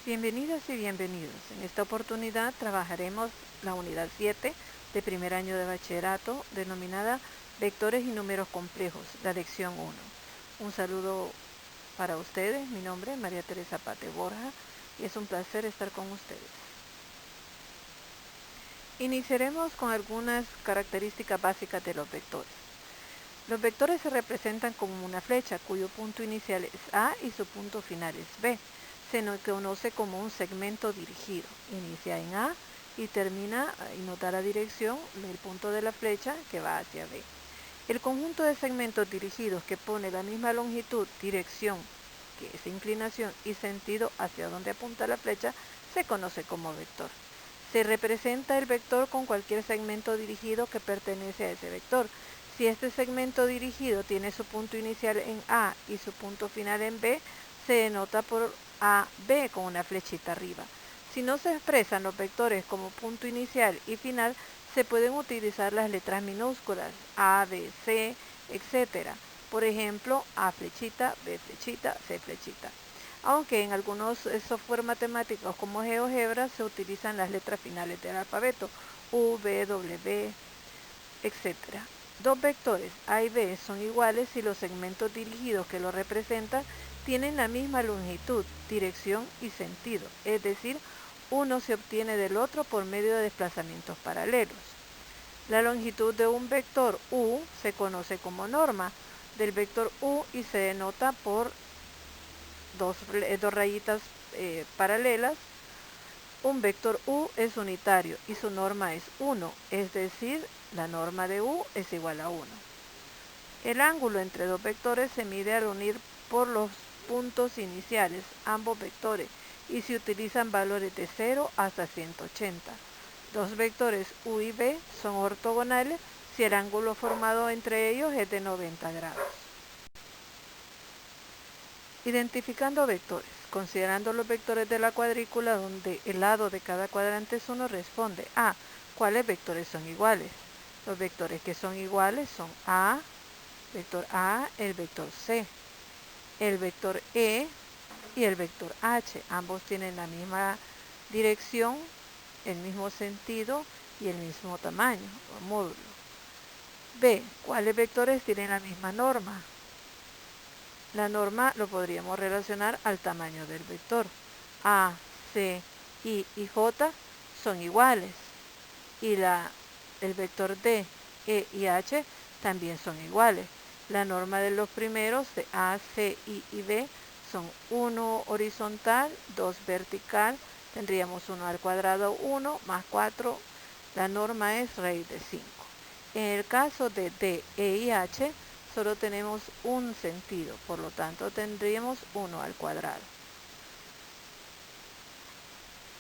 Bienvenidas y bienvenidos. En esta oportunidad trabajaremos la unidad 7 de primer año de bachillerato, denominada Vectores y números complejos, la lección 1. Un saludo para ustedes. Mi nombre es María Teresa Pate Borja y es un placer estar con ustedes. Iniciaremos con algunas características básicas de los vectores. Los vectores se representan como una flecha cuyo punto inicial es A y su punto final es B. Se nos conoce como un segmento dirigido. Inicia en A y termina y nos da la dirección del punto de la flecha que va hacia B. El conjunto de segmentos dirigidos que pone la misma longitud, dirección, que es inclinación, y sentido hacia donde apunta la flecha, se conoce como vector. Se representa el vector con cualquier segmento dirigido que pertenece a ese vector. Si este segmento dirigido tiene su punto inicial en A y su punto final en B, se denota por AB con una flechita arriba. Si no se expresan los vectores como punto inicial y final, se pueden utilizar las letras minúsculas A, B, C, etc. Por ejemplo, A flechita, B flechita, C flechita. Aunque en algunos software matemáticos como GeoGebra se utilizan las letras finales del alfabeto, U, V, W, etc. Dos vectores A y B son iguales si los segmentos dirigidos que los representan tienen la misma longitud, dirección y sentido, es decir, uno se obtiene del otro por medio de desplazamientos paralelos. La longitud de un vector U se conoce como norma del vector U y se denota por dos rayitas paralelas. Un vector U es unitario y su norma es 1, es decir, la norma de U es igual a 1. El ángulo entre dos vectores se mide al unir por los puntos iniciales ambos vectores y se utilizan valores de 0 hasta 180. Dos vectores U y B son ortogonales si el ángulo formado entre ellos es de 90 grados. Identificando vectores. Considerando los vectores de la cuadrícula donde el lado de cada cuadrante es 1, responde a ¿cuáles vectores son iguales? Los vectores que son iguales son A, vector A, el vector C, el vector E y el vector H. Ambos tienen la misma dirección, el mismo sentido y el mismo tamaño o módulo. B. ¿Cuáles vectores tienen la misma norma? La norma lo podríamos relacionar al tamaño del vector. A, C, I y J son iguales. Y el vector D, E y H también son iguales. La norma de los primeros, de A, C, I y B, son 1 horizontal, 2 vertical. Tendríamos 1 al cuadrado 1 más 4. La norma es raíz de 5. En el caso de D, E y H, solo tenemos un sentido, por lo tanto tendríamos 1 al cuadrado.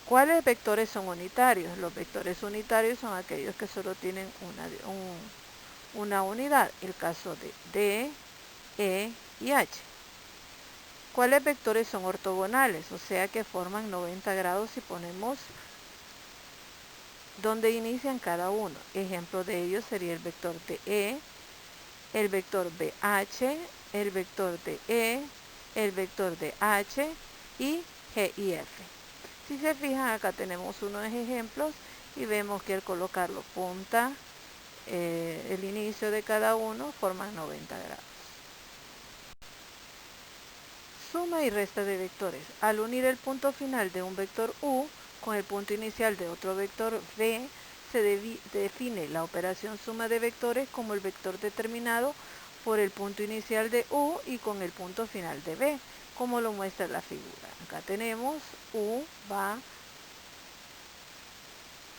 ¿Cuáles vectores son unitarios? Los vectores unitarios son aquellos que solo tienen una unidad, el caso de D, E y H. ¿Cuáles vectores son ortogonales? O sea que forman 90 grados si ponemos donde inician cada uno. Ejemplo de ellos sería el vector DE, el vector BH, el vector DE, el de DH y G y F. Si se fijan, acá tenemos unos ejemplos y vemos que al colocarlo punta, el inicio de cada uno forman 90 grados. Suma y resta de vectores. Al unir el punto final de un vector U con el punto inicial de otro vector V, se define la operación suma de vectores como el vector determinado por el punto inicial de U y con el punto final de B, como lo muestra la figura. Acá tenemos U va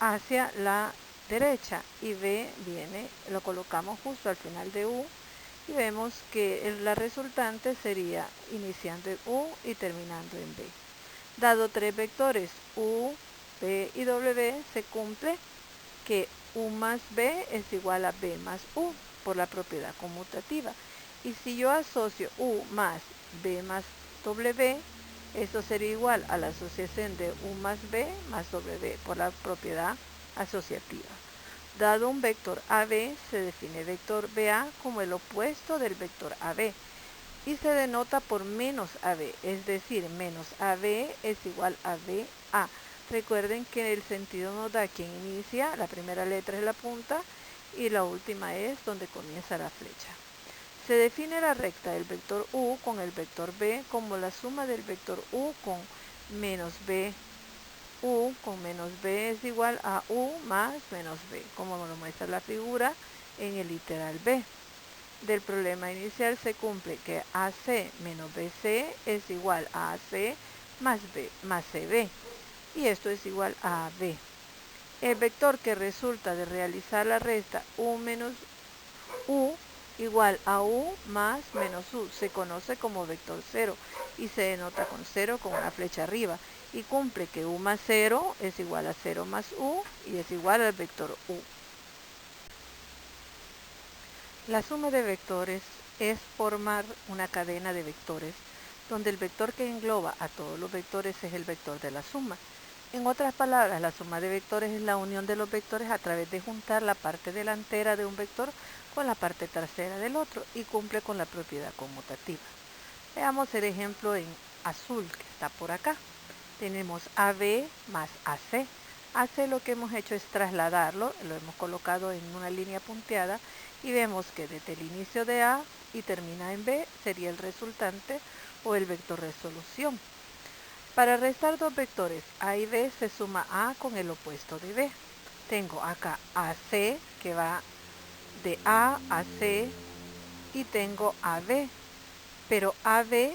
hacia la derecha y B viene, lo colocamos justo al final de U y vemos que la resultante sería iniciando en U y terminando en B. Dado tres vectores U, B y W, se cumple que U más B es igual a B más U por la propiedad conmutativa. Y si yo asocio U más B más W, esto sería igual a la asociación de U más B más W por la propiedad asociativa. Dado un vector AB, se define vector BA como el opuesto del vector AB. y se denota por menos AB, es decir, menos AB es igual a BA. Recuerden que el sentido nos da quien inicia, la primera letra es la punta y la última es donde comienza la flecha. Se define la recta del vector U con el vector B como la suma del vector U con menos B. U con menos B es igual a U más menos B, como nos lo muestra la figura en el literal B. Del problema inicial se cumple que AC menos BC es igual a AC más B más CB, y esto es igual a AB. El vector que resulta de realizar la resta U menos U igual a U más menos U se conoce como vector 0 y se denota con 0 con una flecha arriba, y cumple que U más 0 es igual a 0 más U y es igual al vector U. La suma de vectores es formar una cadena de vectores, donde el vector que engloba a todos los vectores es el vector de la suma. En otras palabras, la suma de vectores es la unión de los vectores a través de juntar la parte delantera de un vector con la parte trasera del otro y cumple con la propiedad conmutativa. Veamos el ejemplo en azul que está por acá. Tenemos AB más AC. AC lo que hemos hecho es trasladarlo, lo hemos colocado en una línea punteada y vemos que desde el inicio de A y termina en B sería el resultante o el vector resolución. Para restar dos vectores A y B se suma A con el opuesto de B. Tengo acá AC que va de A a C y tengo AB, pero AB,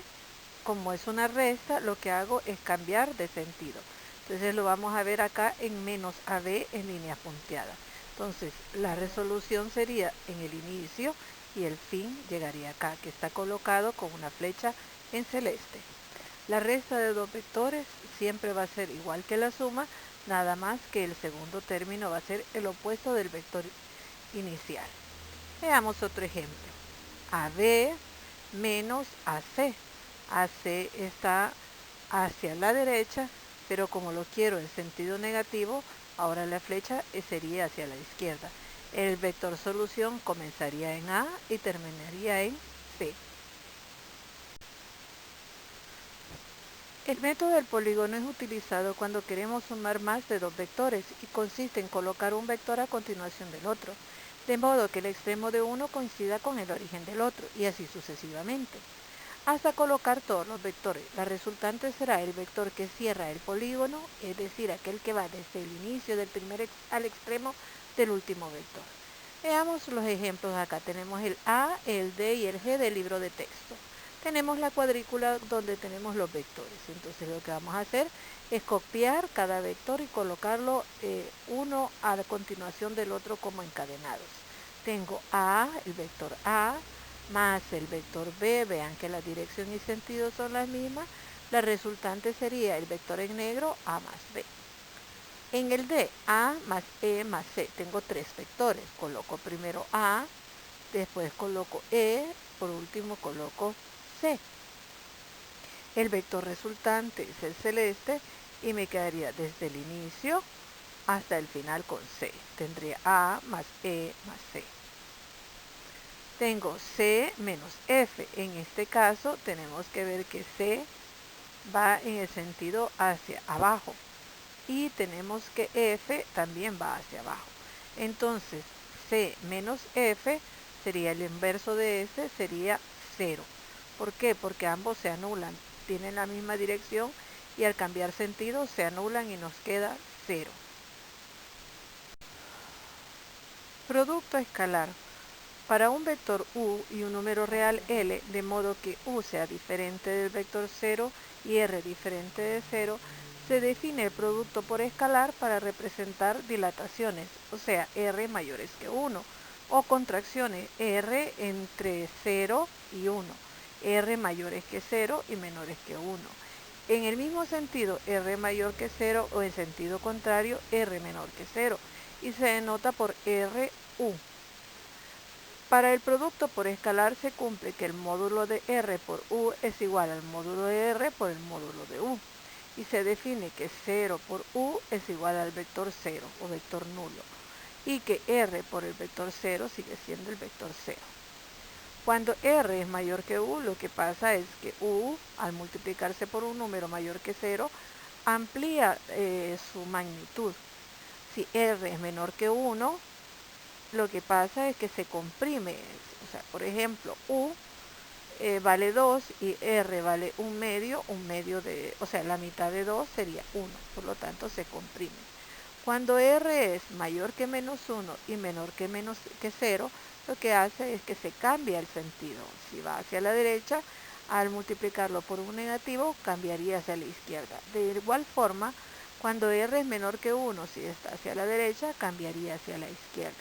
como es una resta, lo que hago es cambiar de sentido. Entonces lo vamos a ver acá en menos AB en línea punteada. Entonces la resolución sería en el inicio y el fin llegaría acá, que está colocado con una flecha en celeste. La resta de dos vectores siempre va a ser igual que la suma, nada más que el segundo término va a ser el opuesto del vector inicial. Veamos otro ejemplo. AB menos AC. AC está hacia la derecha, pero como lo quiero en sentido negativo, ahora la flecha sería hacia la izquierda. El vector solución comenzaría en A y terminaría en C. El método del polígono es utilizado cuando queremos sumar más de dos vectores y consiste en colocar un vector a continuación del otro, de modo que el extremo de uno coincida con el origen del otro y así sucesivamente, hasta colocar todos los vectores. La resultante será el vector que cierra el polígono, es decir, aquel que va desde el inicio del primer al extremo del último vector. Veamos los ejemplos acá. Tenemos el A, el D y el G del libro de texto. Tenemos la cuadrícula donde tenemos los vectores. Entonces lo que vamos a hacer es copiar cada vector y colocarlo uno a la continuación del otro como encadenados. Tengo A, el vector A, más el vector B. Vean que la dirección y sentido son las mismas. La resultante sería el vector en negro A más B. En el D, A más E más C, tengo tres vectores. Coloco primero A, después coloco E, por último coloco C. El vector resultante es el celeste y me quedaría desde el inicio hasta el final con C. Tendría A más E más C. Tengo C menos F. En este caso tenemos que ver que C va en el sentido hacia abajo y tenemos que F también va hacia abajo. Entonces C menos F sería el inverso de S, sería 0. ¿Por qué? Porque ambos se anulan, tienen la misma dirección y al cambiar sentido se anulan y nos queda 0. Producto escalar. Para un vector U y un número real L, de modo que U sea diferente del vector 0 y R diferente de 0, se define el producto por escalar para representar dilataciones, o sea, R mayores que 1, o contracciones R entre 0 y 1, R mayores que 0 y menores que 1. En el mismo sentido, R mayor que 0 o en sentido contrario, R menor que 0, y se denota por RU. Para el producto por escalar se cumple que el módulo de R por U es igual al módulo de R por el módulo de U. Y se define que 0 por U es igual al vector 0 o vector nulo. Y que R por el vector 0 sigue siendo el vector 0. Cuando R es mayor que U, lo que pasa es que U, al multiplicarse por un número mayor que 0, amplía su magnitud. Si R es menor que 1, lo que pasa es que se comprime. O sea, por ejemplo, U vale 2 y R vale un medio de, o sea, la mitad de 2 sería 1, por lo tanto se comprime. Cuando R es mayor que menos 1 y menor que 0, lo que hace es que se cambia el sentido. Si va hacia la derecha, al multiplicarlo por un negativo, cambiaría hacia la izquierda. De igual forma, cuando R es menor que 1, si está hacia la derecha, cambiaría hacia la izquierda.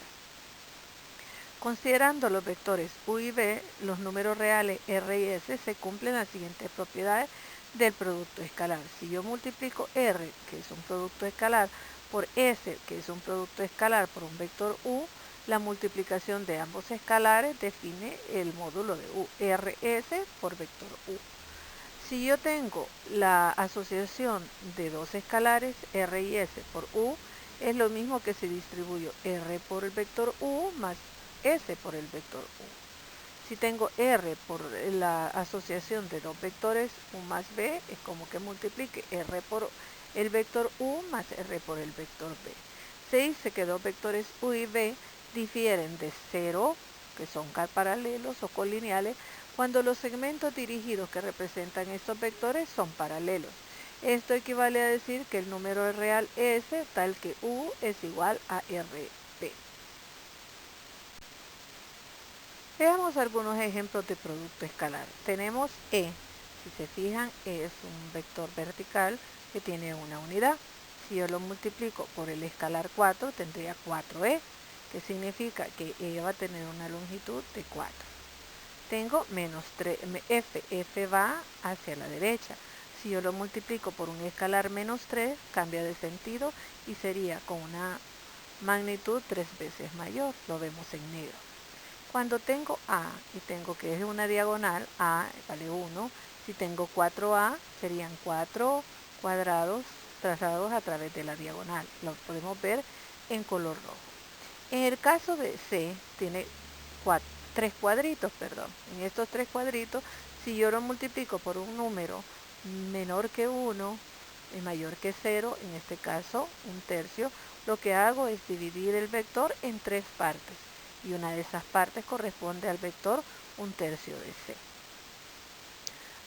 Considerando los vectores u y v, los números reales r y s se cumplen las siguientes propiedades del producto escalar. Si yo multiplico r, que es un producto escalar, por s, que es un producto escalar, por un vector u, la multiplicación de ambos escalares define el módulo de u, rs por vector u. Si yo tengo la asociación de dos escalares, r y s por u, es lo mismo que si distribuyo r por el vector u más s por el vector u. Si tengo r por la asociación de dos vectores u más b, es como que multiplique r por el vector u más r por el vector b. Se dice que dos vectores u y b difieren de 0, que son paralelos o colineales, cuando los segmentos dirigidos que representan estos vectores son paralelos. Esto equivale a decir que el número real s, tal que u, es igual a rb. Veamos algunos ejemplos de producto escalar. Tenemos E. Si se fijan, E es un vector vertical que tiene una unidad. Si yo lo multiplico por el escalar 4, tendría 4E, que significa que E va a tener una longitud de 4. Tengo menos 3, F va hacia la derecha. Si yo lo multiplico por un escalar menos 3, cambia de sentido y sería con una magnitud 3 veces mayor. Lo vemos en negro. Cuando tengo A y tengo que es una diagonal, A vale 1, si tengo 4A serían 4 cuadrados trazados a través de la diagonal. Lo podemos ver en color rojo. En el caso de C, tiene 3 cuadritos, perdón. En estos 3 cuadritos, si yo lo multiplico por un número menor que 1 y mayor que 0, en este caso un tercio, lo que hago es dividir el vector en 3 partes. Y una de esas partes corresponde al vector un tercio de C.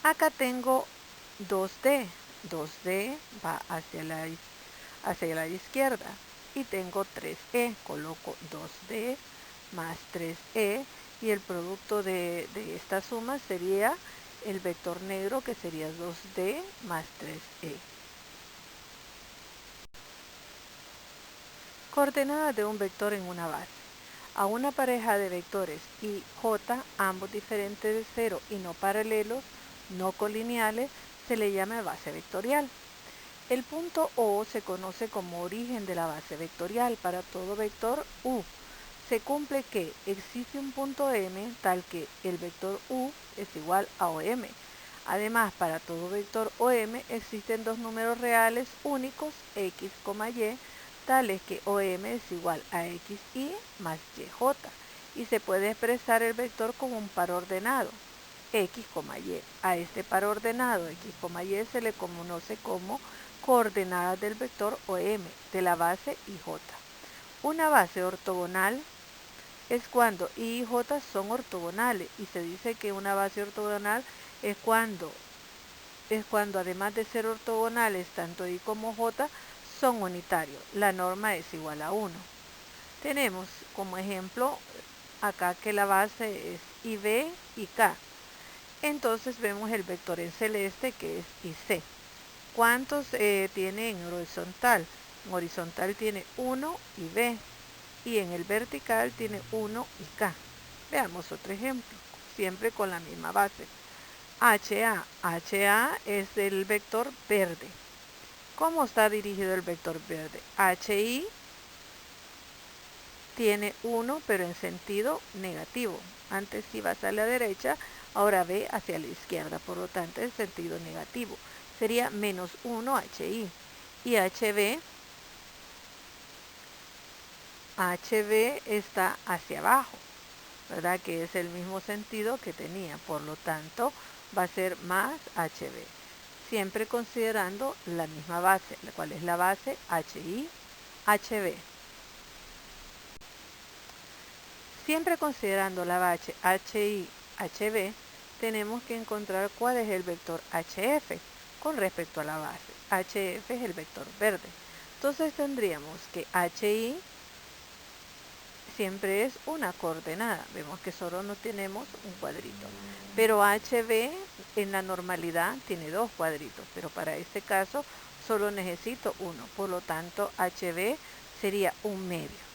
Acá tengo 2D. 2D va hacia la izquierda. Y tengo 3E. Coloco 2D más 3E. Y el producto de esta suma sería el vector negro, que sería 2D más 3E. Coordenadas de un vector en una base. A una pareja de vectores I, J, ambos diferentes de 0 y no paralelos, no colineales, se le llama base vectorial. El punto O se conoce como origen de la base vectorial para todo vector U. Se cumple que existe un punto M tal que el vector U es igual a OM. Además, para todo vector OM existen dos números reales únicos, X, Y, tales que OM es igual a XY más YJ, y se puede expresar el vector como un par ordenado, X, Y. A este par ordenado, X, Y, se le conoce como coordenadas del vector OM de la base IJ. Una base ortogonal es cuando I y J son ortogonales, y se dice que una base ortogonal es cuando además de ser ortogonales tanto I como J son unitarios. La norma es igual a 1. Tenemos como ejemplo acá que la base es IB y K. Entonces vemos el vector en celeste, que es IC. ¿Cuántos tiene en horizontal? En horizontal tiene 1 y B, y en el vertical tiene 1 y K. Veamos otro ejemplo, siempre con la misma base. HA. HA es el vector verde. ¿Cómo está dirigido el vector verde? HI tiene 1, pero en sentido negativo. Antes iba hacia la derecha, ahora ve hacia la izquierda, por lo tanto en sentido negativo. Sería menos 1 HI. Y HB está hacia abajo. ¿verdad? Que es el mismo sentido que tenía, por lo tanto va a ser más HB, siempre considerando la misma base, la cual es la base HI, HB. Siempre considerando la base HI, HB, tenemos que encontrar cuál es el vector HF con respecto a la base. HF es el vector verde. Entonces tendríamos que HI siempre es una coordenada. Vemos que solo no tenemos un cuadrito. Pero HB en la normalidad tiene dos cuadritos, pero para este caso solo necesito uno. Por lo tanto, HB sería un medio.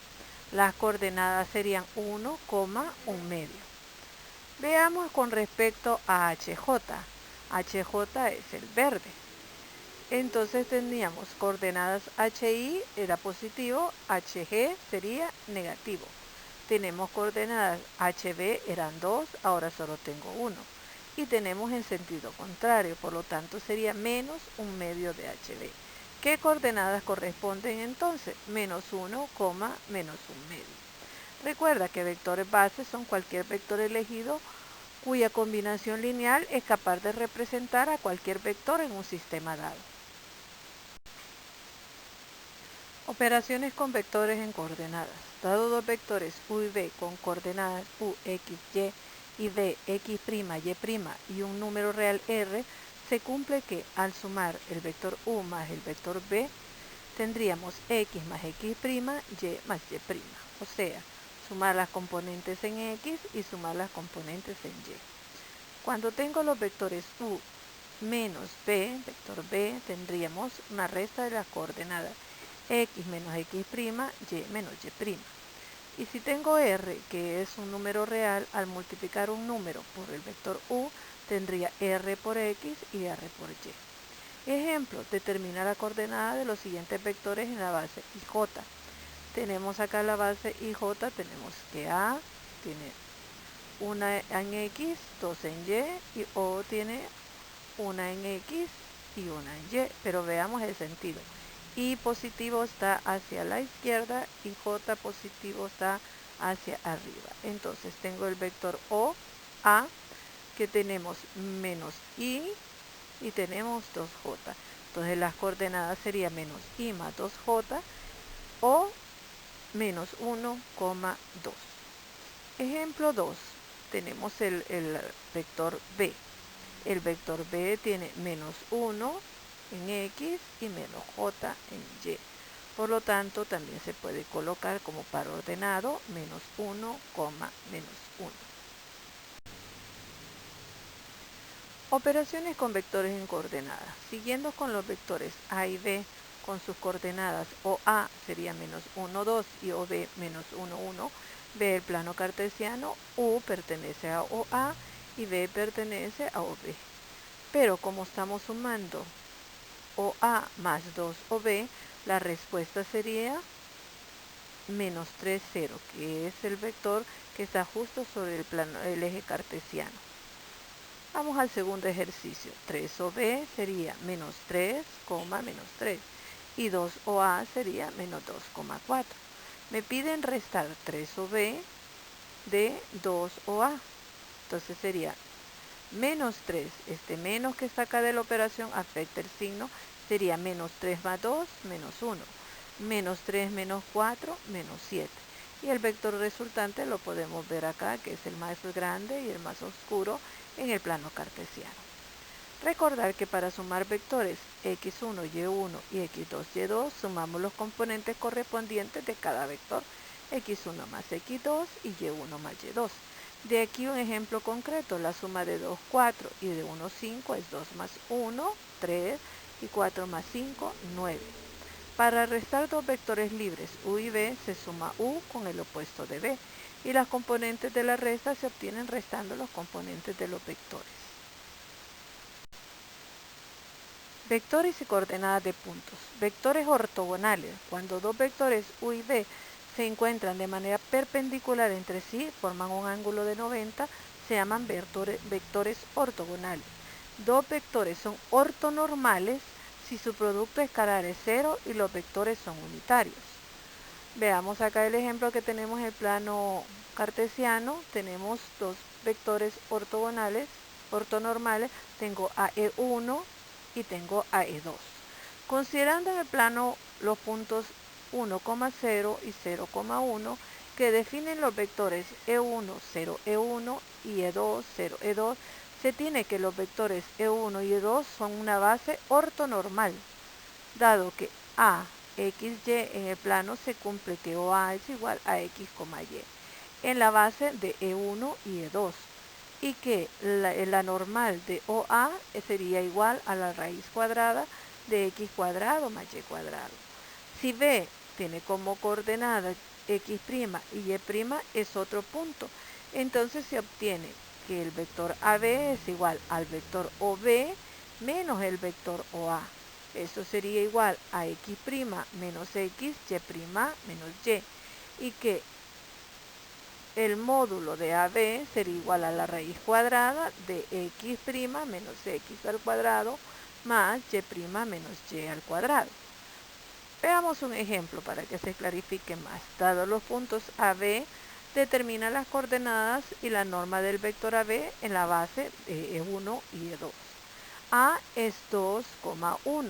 Las coordenadas serían 1, 1 medio. Veamos con respecto a HJ. HJ es el verde. Entonces tendríamos coordenadas HI era positivo, HG sería negativo. Tenemos coordenadas HB eran 2, ahora solo tengo 1. Y tenemos en sentido contrario, por lo tanto sería menos un medio de HB. ¿Qué coordenadas corresponden entonces? Menos 1, menos un medio. Recuerda que vectores bases son cualquier vector elegido cuya combinación lineal es capaz de representar a cualquier vector en un sistema dado. Operaciones con vectores en coordenadas. Dado dos vectores u y v con coordenadas u, x, y v, x', y' y un número real r, se cumple que al sumar el vector u más el vector v, tendríamos x más x', y más y'. O sea, sumar las componentes en x y sumar las componentes en y. Cuando tengo los vectores u menos v, vector v, tendríamos una resta de las coordenadas x menos x', y menos y'. Y si tengo r, que es un número real, al multiplicar un número por el vector u, tendría r por x y r por y. Ejemplo, determina la coordenada de los siguientes vectores en la base ij. Tenemos acá la base ij, tenemos que a tiene una en x, dos en y o tiene una en x y una en y, pero veamos el sentido. Y positivo está hacia la izquierda y j positivo está hacia arriba. Entonces tengo el vector o a, que tenemos menos y tenemos 2j. Entonces las coordenadas serían menos i más 2j o menos 1, 2. Ejemplo 2. Tenemos el vector b. El vector b tiene menos 1 en x y menos j en y. Por lo tanto, también se puede colocar como par ordenado menos 1, menos 1. Operaciones con vectores en coordenadas. Siguiendo con los vectores a y b con sus coordenadas o a sería menos 1, 2 y o b menos 1, 1. B el plano cartesiano, u pertenece a OA y b pertenece a OB. Pero como estamos sumando OA más 2 OB, la respuesta sería menos 3, 0, que es el vector que está justo sobre el eje cartesiano. Vamos al segundo ejercicio. 3OB sería menos 3, menos 3. Y 2OA sería menos 2,4. Me piden restar 3OB de 2OA. Entonces sería menos 3. Este menos que está acá de la operación afecta el signo. Sería menos 3 más 2, menos 1. Menos 3 menos 4, menos 7. Y el vector resultante lo podemos ver acá, que es el más grande y el más oscuro en el plano cartesiano. Recordar que para sumar vectores x1, y1 y x2, y2, sumamos los componentes correspondientes de cada vector, x1 más x2 y y1 más y2. De aquí un ejemplo concreto, la suma de 2, 4 y de 1, 5 es 2 más 1, 3 y 4 más 5, 9. Para restar dos vectores libres, u y b, se suma u con el opuesto de b, y las componentes de la resta se obtienen restando los componentes de los vectores. Vectores y coordenadas de puntos. Vectores ortogonales. Cuando dos vectores u y b se encuentran de manera perpendicular entre sí, forman un ángulo de 90, se llaman vectores ortogonales. Dos vectores son ortonormales si su producto escalar es 0 y los vectores son unitarios. Veamos acá el ejemplo que tenemos en el plano cartesiano. Tenemos dos vectores ortonormales. Tengo a E1 y tengo a E2. Considerando en el plano los puntos 1,0 y 0,1 que definen los vectores E1, 0, E1 y E2, 0, E2, se tiene que los vectores E1 y E2 son una base ortonormal, dado que A, X, Y en el plano se cumple que OA es igual a X, Y en la base de E1 y E2 y que la normal de OA sería igual a la raíz cuadrada de X cuadrado más Y cuadrado. Si B tiene como coordenada X' y Y' es otro punto, entonces se obtiene que el vector AB es igual al vector OB menos el vector OA. Eso sería igual a X' menos X, Y' menos Y. Y que el módulo de AB sería igual a la raíz cuadrada de X' menos X al cuadrado más Y' menos Y al cuadrado. Veamos un ejemplo para que se clarifique más. Dados los puntos AB, determina las coordenadas y la norma del vector AB en la base de E1 y E2. A es 2,1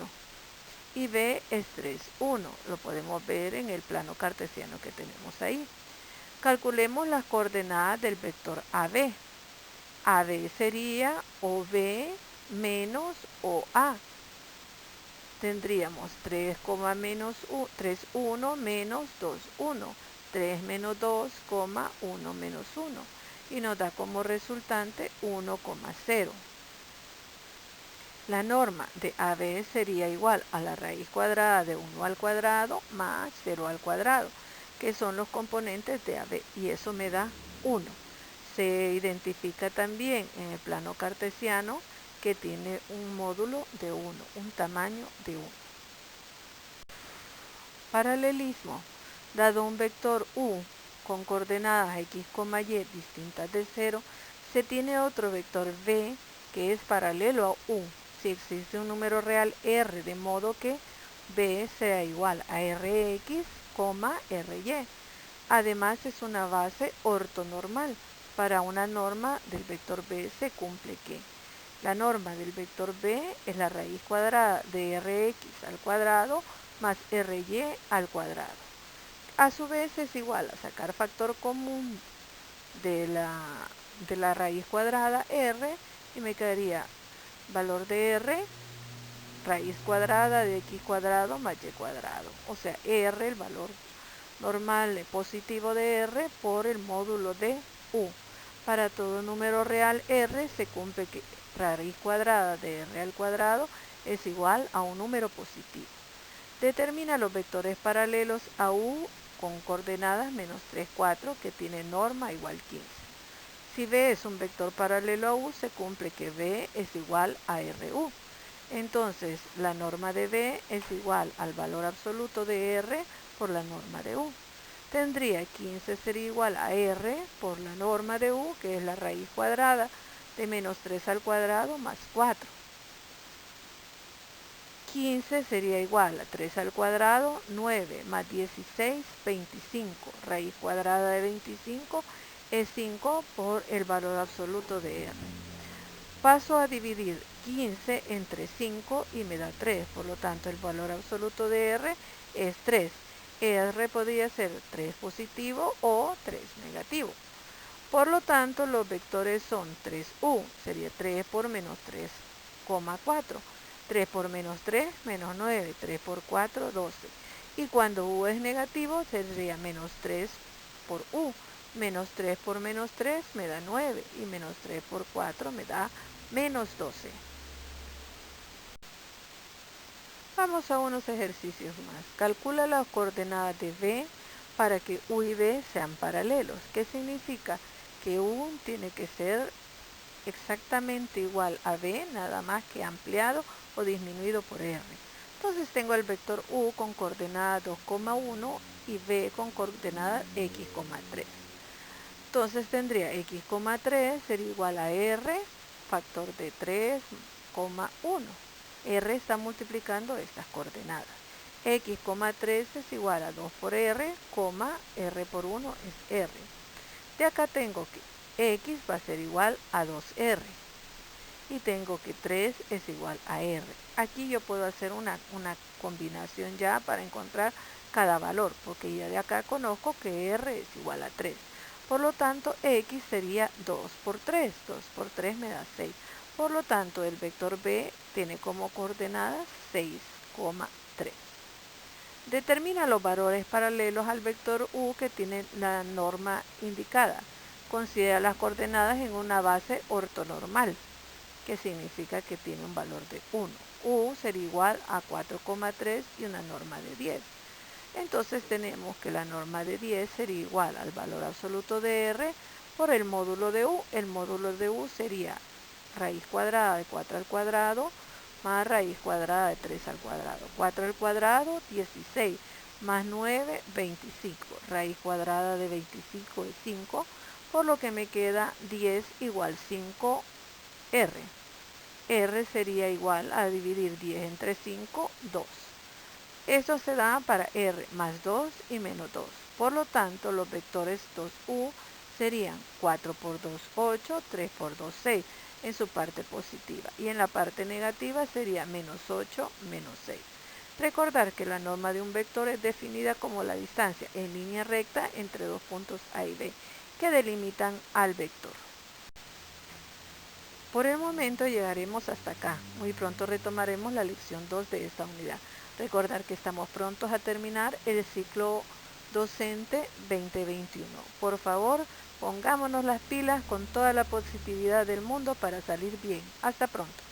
y B es 3,1. Lo podemos ver en el plano cartesiano que tenemos ahí. Calculemos las coordenadas del vector AB. AB sería OB menos OA. Tendríamos 3,1 menos 2,1. 3 menos 2, 1 menos 1. Y nos da como resultante 1,0. La norma de AB sería igual a la raíz cuadrada de 1 al cuadrado más 0 al cuadrado, que son los componentes de AB, y eso me da 1. Se identifica también en el plano cartesiano que tiene un módulo de 1, un tamaño de 1. Paralelismo. Dado un vector U con coordenadas X, Y distintas de 0, se tiene otro vector V que es paralelo a U si existe un número real R, de modo que B sea igual a Rx, Ry. Además es una base ortonormal. Para una norma del vector B se cumple que la norma del vector B es la raíz cuadrada de Rx al cuadrado más Ry al cuadrado. A su vez es igual a sacar factor común de la raíz cuadrada R y me quedaría valor de R, raíz cuadrada de X cuadrado más Y cuadrado. O sea, R, el valor normal positivo de R por el módulo de U. Para todo número real R se cumple que raíz cuadrada de R al cuadrado es igual a un número positivo. Determina los vectores paralelos a U con coordenadas menos 3, 4 que tiene norma igual 15. Si B es un vector paralelo a U, se cumple que B es igual a RU. Entonces, la norma de B es igual al valor absoluto de R por la norma de U. Tendría 15 sería igual a R por la norma de U, que es la raíz cuadrada de menos 3 al cuadrado más 4. 15 sería igual a 3 al cuadrado, 9 más 16, 25. Raíz cuadrada de 25 es 5 por el valor absoluto de R. Paso a dividir 15 entre 5 y me da 3. Por lo tanto, el valor absoluto de R es 3. R podría ser 3 positivo o 3 negativo. Por lo tanto, los vectores son 3U. Sería 3 por menos 3,4. 3 por menos 3, menos 9, 3 por 4, 12. Y cuando U es negativo, tendría menos 3 por U. Menos 3 por menos 3 me da 9 y menos 3 por 4 me da menos 12. Vamos a unos ejercicios más. Calcula las coordenadas de B para que U y B sean paralelos. ¿Qué significa? Que U tiene que ser exactamente igual a B, nada más que ampliado o disminuido por R. Entonces tengo el vector U con coordenada 2,1 y B con coordenada X,3. Entonces tendría X,3 sería igual a R, factor de 3,1. R está multiplicando estas coordenadas. X, 3 es igual a 2 por R, R por 1 es R. De acá tengo que X va a ser igual a 2R. Y tengo que 3 es igual a R. Aquí yo puedo hacer una combinación ya para encontrar cada valor, porque ya de acá conozco que R es igual a 3. Por lo tanto, X sería 2 por 3. 2 por 3 me da 6. Por lo tanto, el vector B tiene como coordenadas 6,3. Determina los valores paralelos al vector U que tiene la norma indicada. Considera las coordenadas en una base ortonormal, que significa que tiene un valor de 1. U sería igual a 4,3 y una norma de 10. Entonces tenemos que la norma de 10 sería igual al valor absoluto de R por el módulo de U. El módulo de U sería raíz cuadrada de 4 al cuadrado más raíz cuadrada de 3 al cuadrado. 4 al cuadrado, 16, más 9, 25. Raíz cuadrada de 25 es 5, por lo que me queda 10 igual 5R. R sería igual a dividir 10 entre 5, 2. Esto se da para R más 2 y menos 2. Por lo tanto, los vectores 2U serían 4 por 2, 8, 3 por 2, 6 en su parte positiva. Y en la parte negativa sería menos 8, menos 6. Recordar que la norma de un vector es definida como la distancia en línea recta entre dos puntos A y B que delimitan al vector. Por el momento llegaremos hasta acá. Muy pronto retomaremos la lección 2 de esta unidad. Recordar que estamos prontos a terminar el ciclo docente 2021. Por favor, pongámonos las pilas con toda la positividad del mundo para salir bien. Hasta pronto.